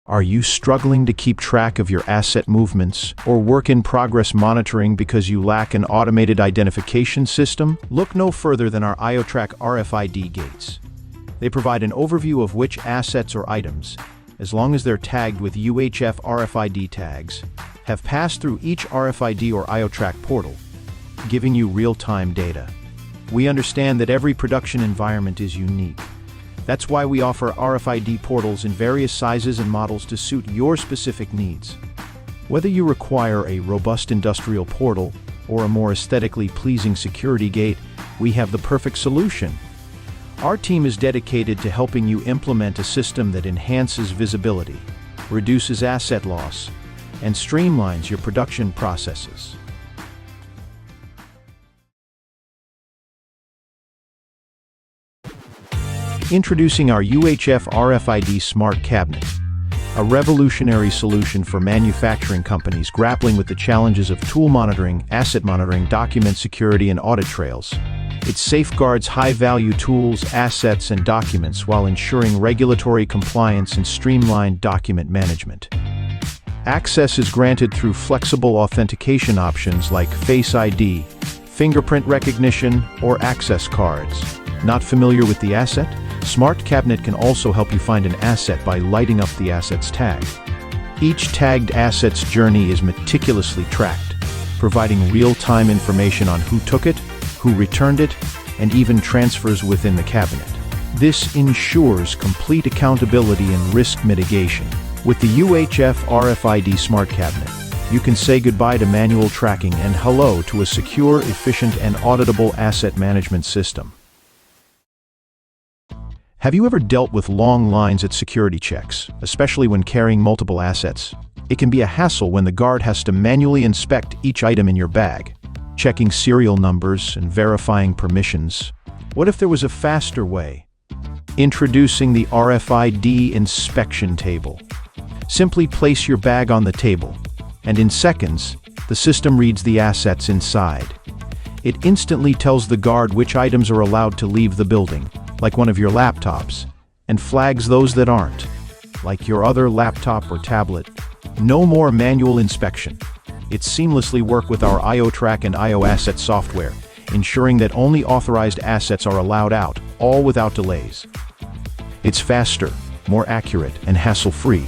Are you struggling to keep track of your asset movements or work-in-progress monitoring because you lack an automated identification system? Look no further than our ioTRAKK RFID gates. They provide an overview of which assets or items, as long as they're tagged with UHF RFID tags, have passed through each RFID or ioTRAKK portal, giving you real-time data. We understand that every production environment is unique. That's why we offer RFID portals in various sizes and models to suit your specific needs. Whether you require a robust industrial portal or a more aesthetically pleasing security gate, we have the perfect solution. Our team is dedicated to helping you implement a system that enhances visibility, reduces asset loss, and streamlines your production processes. Introducing our UHF RFID Smart Cabinet, a revolutionary solution for manufacturing companies grappling with the challenges of tool monitoring, asset monitoring, document security, and audit trails. It safeguards high-value tools, assets, and documents while ensuring regulatory compliance and streamlined document management. Access is granted through flexible authentication options like Face ID, fingerprint recognition, or access cards. Not familiar with the asset? Smart Cabinet can also help you find an asset by lighting up the asset's tag. Each tagged asset's journey is meticulously tracked, providing real-time information on who took it, who returned it, and even transfers within the cabinet. This ensures complete accountability and risk mitigation. With the UHF RFID Smart Cabinet, you can say goodbye to manual tracking and hello to a secure, efficient, and auditable asset management system. Have you ever dealt with long lines at security checks, especially when carrying multiple assets? It can be a hassle when the guard has to manually inspect each item in your bag, checking serial numbers and verifying permissions. What if there was a faster way? Introducing the RFID Inspection Table. Simply place your bag on the table, and in seconds, the system reads the assets inside. It instantly tells the guard which items are allowed to leave the building, like one of your laptops, and flags those that aren't, like your other laptop or tablet. No more manual inspection. It seamlessly works with our ioTRAKK and ioAsset software, ensuring that only authorized assets are allowed out, all without delays. It's faster, more accurate, and hassle-free.